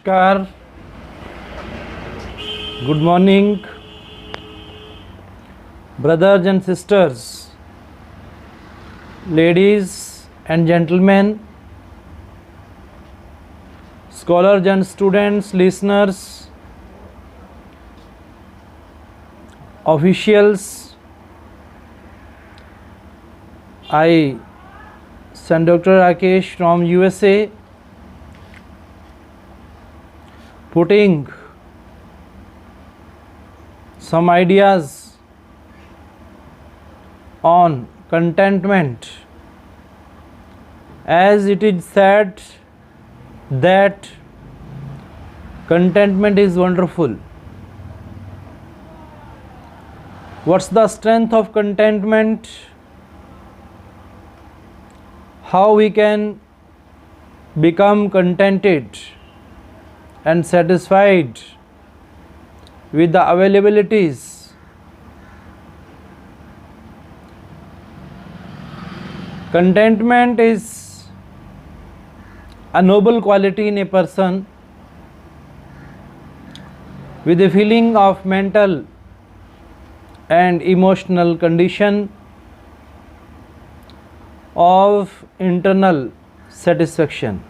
Namaskar. Good morning, brothers and sisters, ladies and gentlemen, scholars and students, listeners, officials. I, son Dr. Rakesh from USA, putting some ideas on contentment, as it is said that contentment is wonderful. What's the strength of contentment? How we can become contented and satisfied with the availabilities. Contentment is a noble quality in a person with a feeling of mental and emotional condition of internal satisfaction.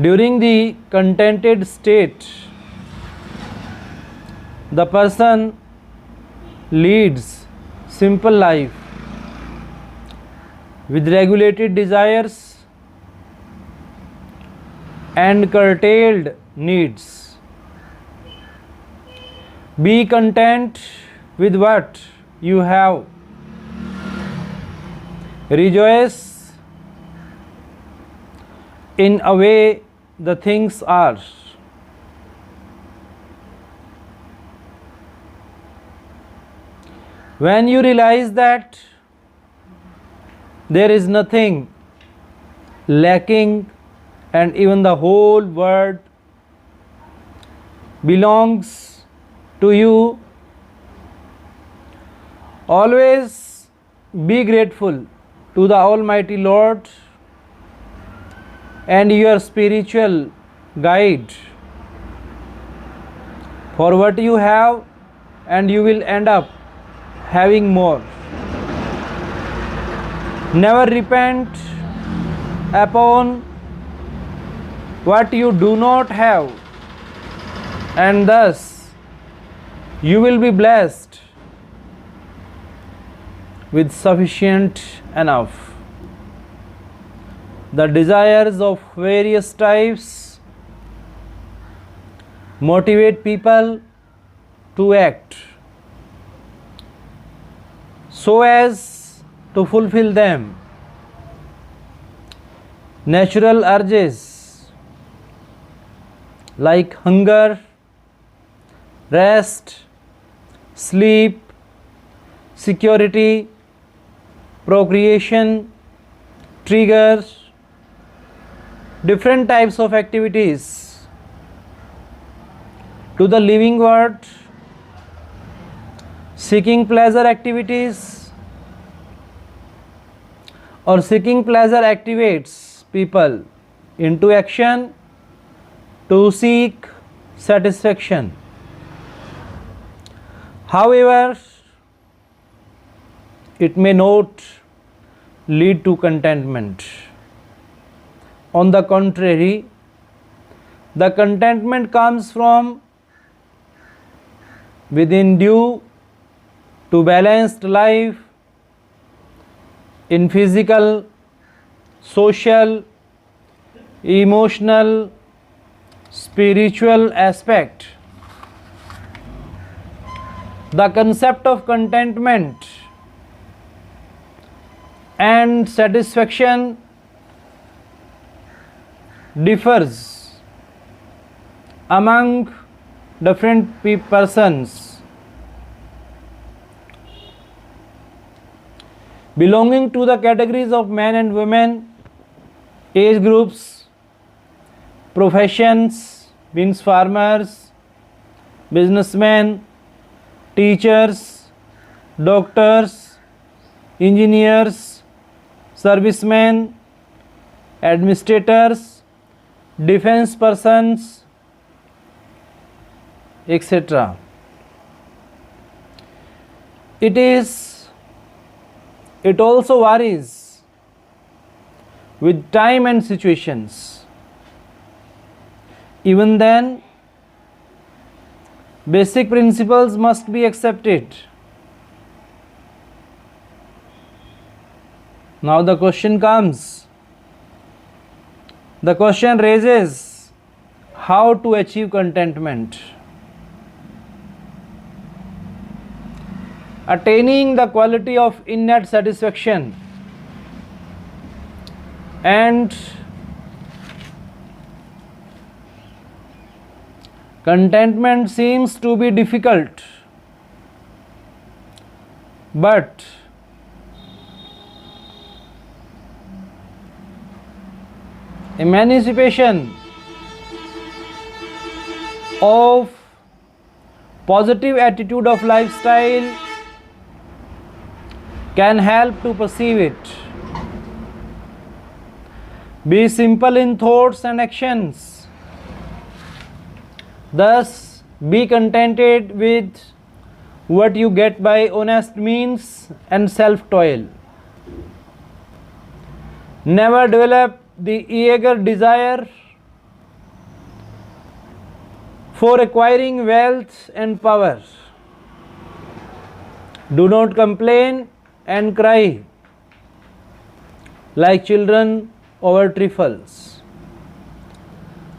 During the contented state, the person leads simple life with regulated desires and curtailed needs. Be content with what you have. Rejoice in a way the things are. When you realize that there is nothing lacking and even the whole world belongs to you, always be grateful to the Almighty Lord and your spiritual guide for what you have, and you will end up having more. Never repent upon what you do not have, and thus you will be blessed with sufficient enough. The desires of various types motivate people to act so as to fulfill them. Natural urges like hunger, rest, sleep, security, procreation, trigger different types of activities to the living world. Seeking pleasure activities or seeking pleasure activates people into action to seek satisfaction. However, it may not lead to contentment. On the contrary, the contentment comes from within due to balanced life in physical, social, emotional, spiritual aspect. The concept of contentment and satisfaction differs among different persons belonging to the categories of men and women, age groups, professions, means farmers, businessmen, teachers, doctors, engineers, servicemen, administrators, defense persons, etc. It also varies with time and situations. Even then, basic principles must be accepted. Now the question comes. The question raises, how to achieve contentment? Attaining the quality of innate satisfaction and contentment seems to be difficult, but emancipation of positive attitude of lifestyle can help to perceive it. Be simple in thoughts and actions. Thus, be contented with what you get by honest means and self-toil. Never develop the eager desire for acquiring wealth and power. Do not complain and cry like children over trifles.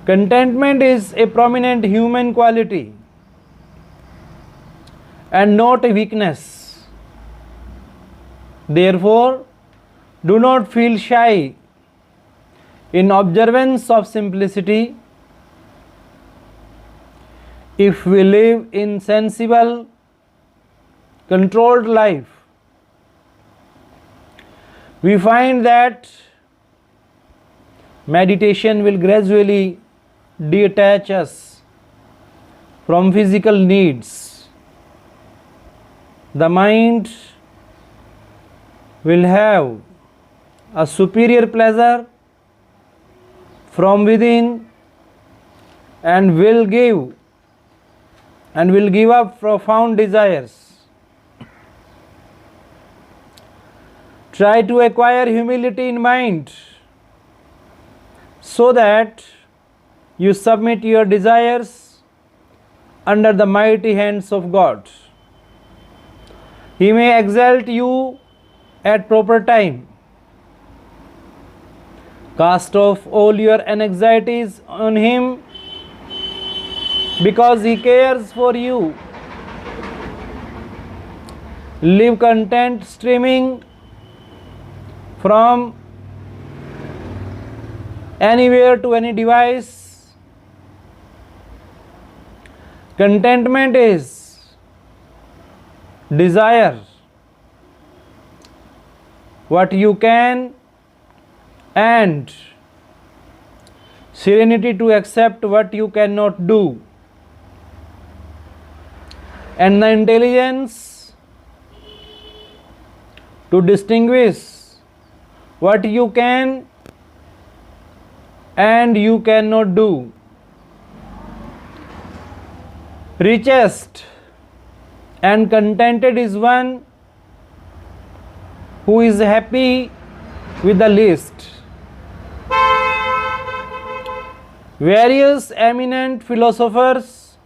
Contentment is a prominent human quality and not a weakness. Therefore, do not feel shy in observance of simplicity. If we live in sensible, controlled life, we find that meditation will gradually detach us from physical needs. The mind will have a superior pleasure from within and will give up profound desires. Try to acquire humility in mind so that you submit your desires under the mighty hands of God. He may exalt you at proper time. Cast off all your anxieties on Him because He cares for you. Live content, streaming from anywhere to any device. Contentment is desire what you can and serenity to accept what you cannot do, and the intelligence to distinguish what you can and you cannot do. Richest and contented is one who is happy with the least. Various eminent philosophers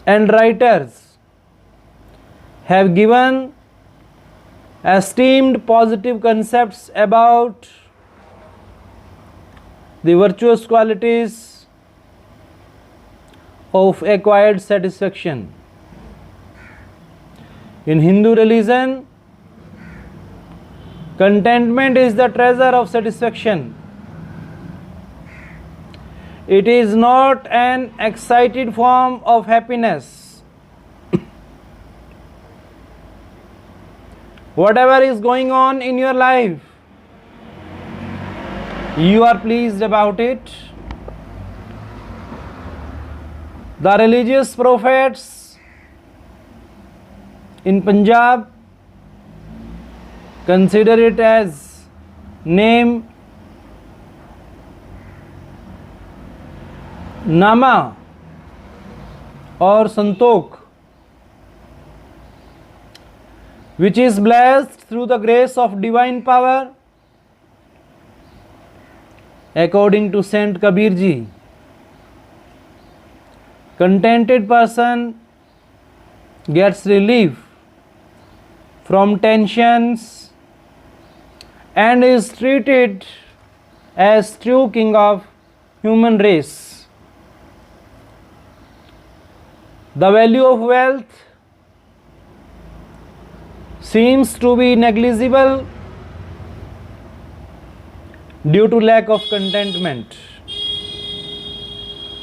and writers have given esteemed positive concepts about the virtuous qualities of acquired satisfaction. In Hindu religion, contentment is the treasure of satisfaction. It is not an excited form of happiness. Whatever is going on in your life, you are pleased about it. The religious prophets in Punjab consider it as name नामा और Santokh, which is blessed through the grace of divine power, according to Saint Kabir ji. Contented person gets relief from tensions and is treated as true king of human race. The value of wealth seems to be negligible due to lack of contentment.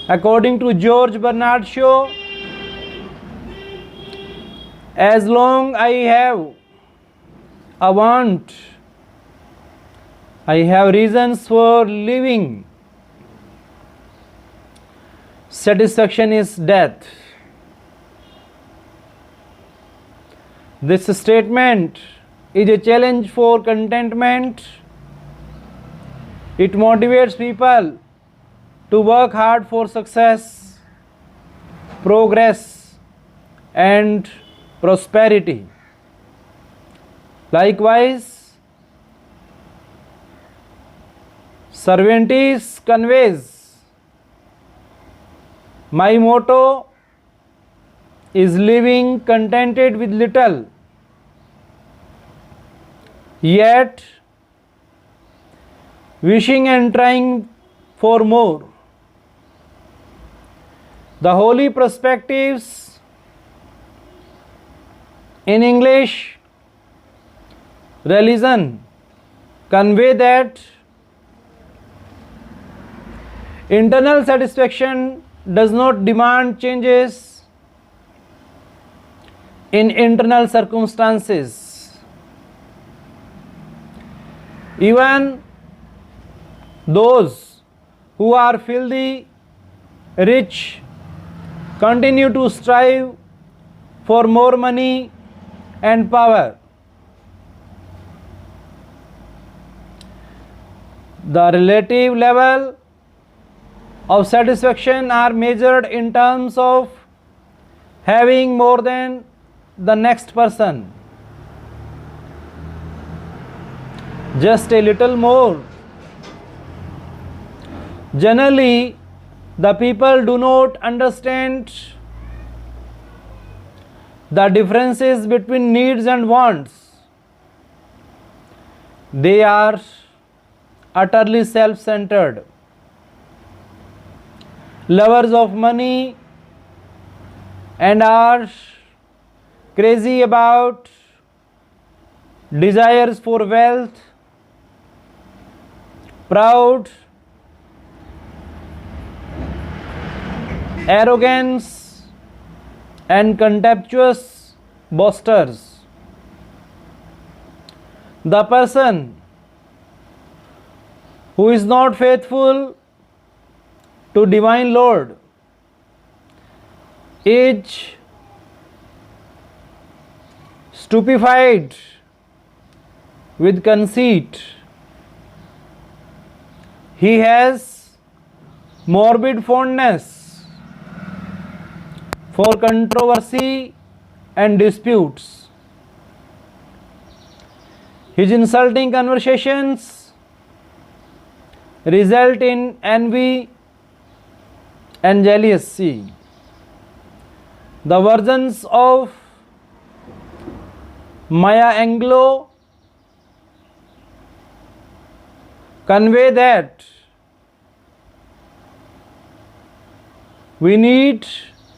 According to George Bernard Shaw, as long I have a want, I have reasons for living. Satisfaction is death. This statement is a challenge for contentment. It motivates people to work hard for success, progress, and prosperity. Likewise, Cervantes conveys, my motto is living contented with little, yet wishing and trying for more. The holy perspectives in English religion convey that internal satisfaction does not demand changes in internal circumstances. Even those who are filthy rich continue to strive for more money and power. The relative level of satisfaction are measured in terms of having more than the next person. Just a little more. Generally, the people do not understand the differences between needs and wants. They are utterly self-centered, lovers of money, and are crazy about desires for wealth, proud, arrogance, and contemptuous boasters. The person who is not faithful to divine Lord is stupefied with conceit. He has morbid fondness for controversy and disputes. His insulting conversations result in envy and jealousy. The versions of Maya Angelou convey that we need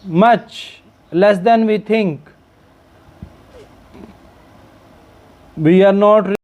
much less than we think. We are not